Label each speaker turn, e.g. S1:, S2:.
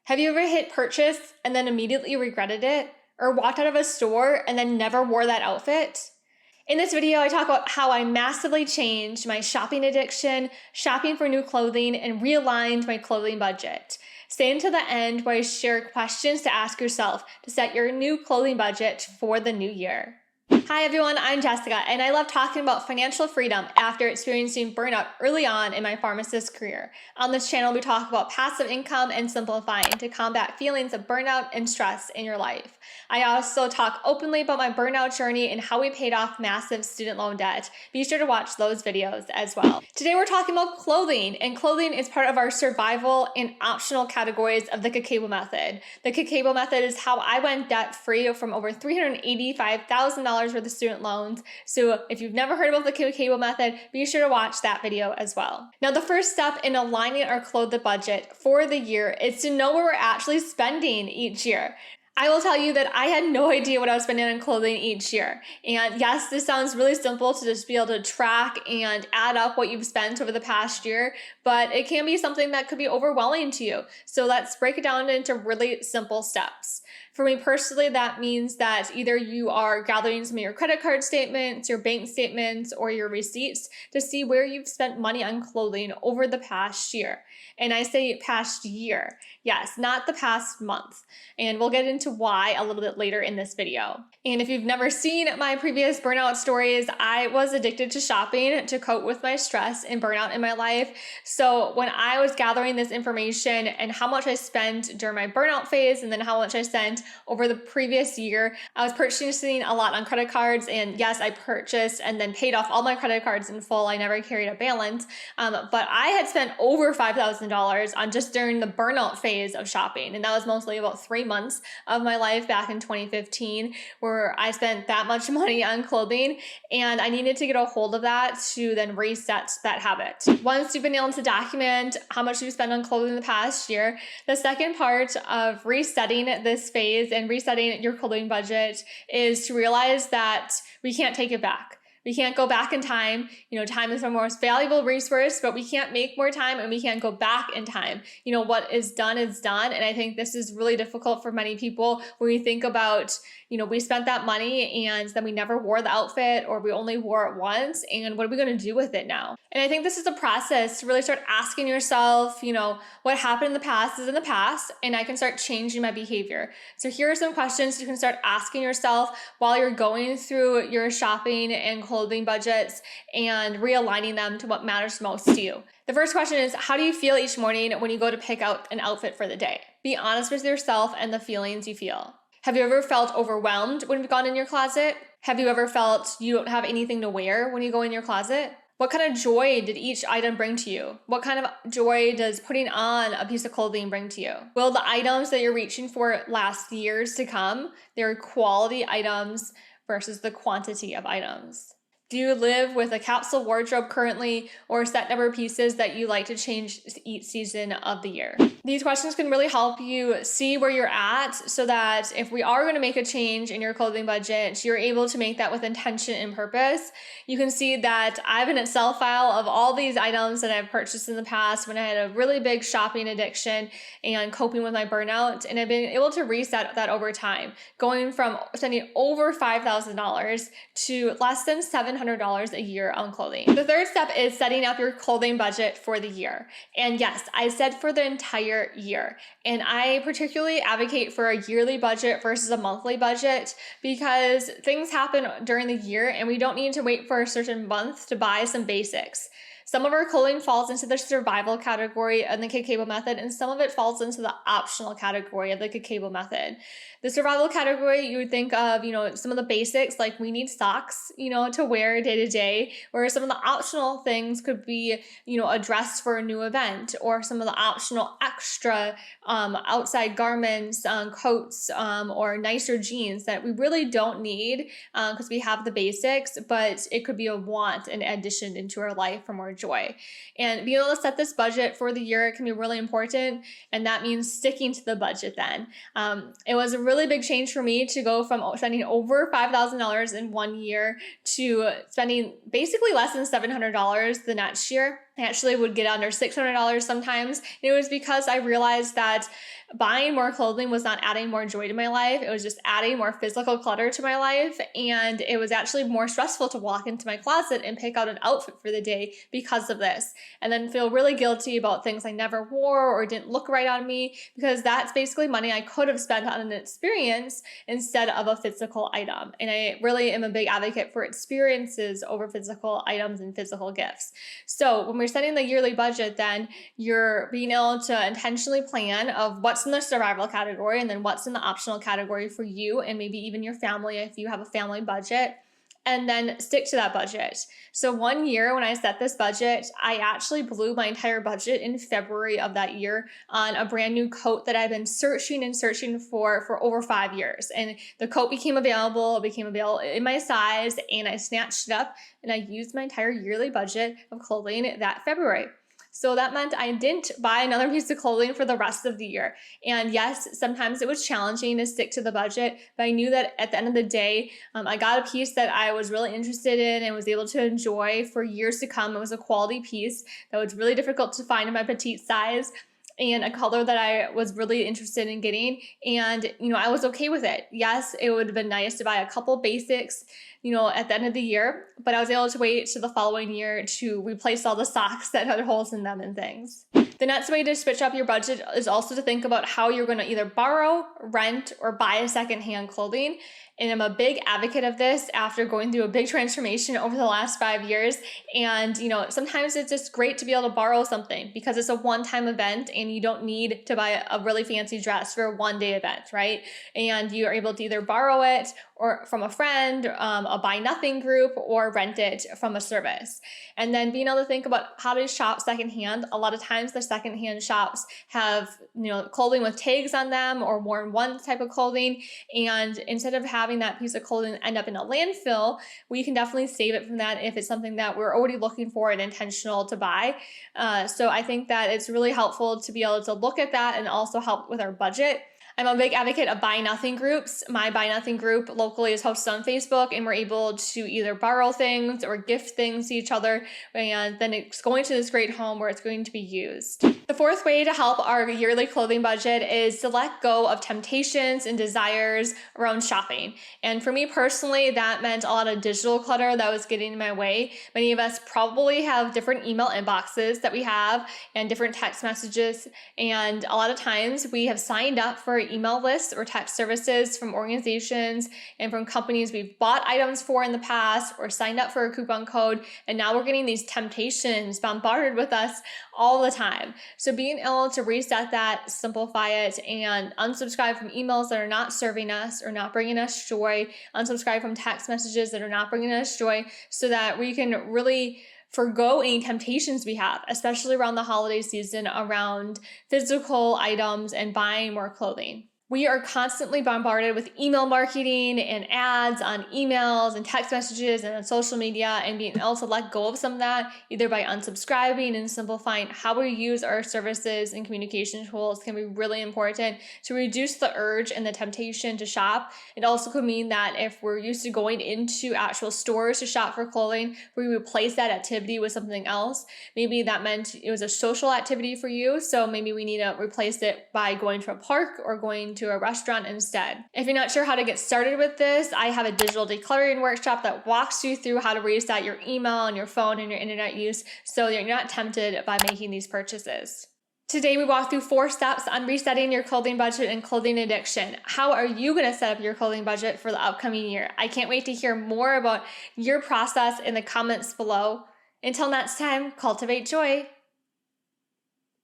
S1: Have you ever hit purchase and then immediately regretted it? Or walked out of a store and then never wore that outfit? In this video, I talk about how I massively changed my shopping addiction, shopping for new clothing, and realigned my clothing budget. Stay until the end where I share questions to ask yourself to set your new clothing budget for the new year. Hi everyone, I'm Jessica, and I love talking about financial freedom after experiencing burnout early on in my pharmacist career. On this channel, we talk about passive income and simplifying to combat feelings of burnout and stress in your life. I also talk openly about my burnout journey and how we paid off massive student loan debt. Be sure to watch those videos as well. Today we're talking about clothing, and clothing is part of our survival and optional categories of the Cable method. The Cable method is how I went debt-free from over $385,000 worth of student loans. So if you've never heard about the Cable method, be sure to watch that video as well. Now, the first step in aligning our clothing budget for the year is to know what we're actually spending each year. I will tell you that I had no idea what I was spending on clothing each year. And yes, this sounds really simple to just be able to track and add up what you've spent over the past year, but it can be something that could be overwhelming to you. So let's break it down into really simple steps. For me personally, that means that either you are gathering some of your credit card statements, your bank statements, or your receipts to see where you've spent money on clothing over the past year. And I say past year, yes, not the past month. And we'll get into why a little bit later in this video. And if you've never seen my previous burnout stories, I was addicted to shopping to cope with my stress and burnout in my life. So when I was gathering this information and how much I spent during my burnout phase and then how much I spent over the previous year, I was purchasing a lot on credit cards. And yes, I purchased and then paid off all my credit cards in full. I never carried a balance, but I had spent over $5,000 on just during the burnout phase of shopping. And that was mostly about 3 months of my life back in 2015, where I spent that much money on clothing. And I needed to get a hold of that to then reset that habit. Once you've been able to document how much you spent on clothing in the past year, the second part of resetting this phase and resetting your clothing budget is to realize that we can't take it back. We can't go back in time. Time is our most valuable resource, but we can't make more time and we can't go back in time. What is done is done. And I think this is really difficult for many people when you think about, we spent that money and then we never wore the outfit, or we only wore it once. And what are we going to do with it now? And I think this is a process to really start asking yourself, what happened in the past is in the past, and I can start changing my behavior. So here are some questions you can start asking yourself while you're going through your shopping and clothing budgets and realigning them to what matters most to you. The first question is, how do you feel each morning when you go to pick out an outfit for the day? Be honest with yourself and the feelings you feel. Have you ever felt overwhelmed when you've gone in your closet? Have you ever felt you don't have anything to wear when you go in your closet? What kind of joy did each item bring to you? What kind of joy does putting on a piece of clothing bring to you? Will the items that you're reaching for last years to come? They're quality items versus the quantity of items. Do you live with a capsule wardrobe currently, or a set number of pieces that you like to change each season of the year? These questions can really help you see where you're at, so that if we are going to make a change in your clothing budget, you're able to make that with intention and purpose. You can see that I have an Excel file of all these items that I've purchased in the past when I had a really big shopping addiction and coping with my burnout, and I've been able to reset that over time, going from spending over $5,000 to less than $700 a year on clothing. The third step is setting up your clothing budget for the year. And yes, I said for the entire year. And I particularly advocate for a yearly budget versus a monthly budget, because things happen during the year and we don't need to wait for a certain month to buy some basics. Some of our clothing falls into the survival category of the Cable method, and some of it falls into the optional category of the Cable method. The survival category, you would think of, some of the basics, like we need socks, to wear day to day, whereas some of the optional things could be, a dress for a new event, or some of the optional extra outside garments, coats, or nicer jeans that we really don't need because we have the basics, but it could be a want in addition into our life for more joy. And being able to set this budget for the year can be really important, and that means sticking to the budget then. It was a really big change for me to go from spending over $5,000 in 1 year to spending basically less than $700 the next year. I actually would get under $600 sometimes. And it was because I realized that buying more clothing was not adding more joy to my life. It was just adding more physical clutter to my life. And it was actually more stressful to walk into my closet and pick out an outfit for the day because of this. And then feel really guilty about things I never wore or didn't look right on me, because that's basically money I could have spent on an experience instead of a physical item. And I really am a big advocate for experiences over physical items and physical gifts. So when we're setting the yearly budget, then you're being able to intentionally plan of what's in the survival category and then what's in the optional category for you and maybe even your family if you have a family budget, and then stick to that budget. So one year when I set this budget, I actually blew my entire budget in February of that year on a brand new coat that I've been searching for over 5 years. And the coat became available in my size, and I snatched it up and I used my entire yearly budget of clothing that February. So that meant I didn't buy another piece of clothing for the rest of the year. And yes, sometimes it was challenging to stick to the budget, but I knew that at the end of the day, I got a piece that I was really interested in and was able to enjoy for years to come. It was a quality piece that was really difficult to find in my petite size, and a color that I was really interested in getting. And, I was okay with it. Yes, it would have been nice to buy a couple basics, at the end of the year, but I was able to wait to the following year to replace all the socks that had holes in them and things. The next way to switch up your budget is also to think about how you're going to either borrow, rent, or buy a secondhand clothing. And I'm a big advocate of this after going through a big transformation over the last 5 years. And, sometimes it's just great to be able to borrow something because it's a one-time event and you don't need to buy a really fancy dress for a one-day event, right? And you are able to either borrow it or from a friend, a buy nothing group, or rent it from a service. And then being able to think about how to shop secondhand. A lot of times the secondhand shops have, clothing with tags on them or worn one type of clothing. And instead of having that piece of clothing end up in a landfill, we can definitely save it from that if it's something that we're already looking for and intentional to buy. So I think that it's really helpful to be able to look at that and also help with our budget. I'm a big advocate of buy nothing groups. My buy nothing group locally is hosted on Facebook, and we're able to either borrow things or gift things to each other, and then it's going to this great home where it's going to be used. The fourth way to help our yearly clothing budget is to let go of temptations and desires around shopping. And for me personally, that meant a lot of digital clutter that was getting in my way. Many of us probably have different email inboxes that we have and different text messages. And a lot of times we have signed up for email lists or text services from organizations and from companies we've bought items for in the past or signed up for a coupon code. And now we're getting these temptations bombarded with us all the time. So being able to reset that, simplify it, and unsubscribe from emails that are not serving us or not bringing us joy, unsubscribe from text messages that are not bringing us joy, so that we can really forgo any temptations we have, especially around the holiday season, around physical items and buying more clothing. We are constantly bombarded with email marketing and ads on emails and text messages and on social media, and being able to let go of some of that, either by unsubscribing and simplifying how we use our services and communication tools, can be really important to reduce the urge and the temptation to shop. It also could mean that if we're used to going into actual stores to shop for clothing, we replace that activity with something else. Maybe that meant it was a social activity for you, so maybe we need to replace it by going to a park or going to a restaurant instead. If you're not sure how to get started with this, I have a digital decluttering workshop that walks you through how to reset your email and your phone and your internet use so that you're not tempted by making these purchases. Today, we walked through 4 steps on resetting your clothing budget and clothing addiction. How are you going to set up your clothing budget for the upcoming year? I can't wait to hear more about your process in the comments below. Until next time, cultivate joy.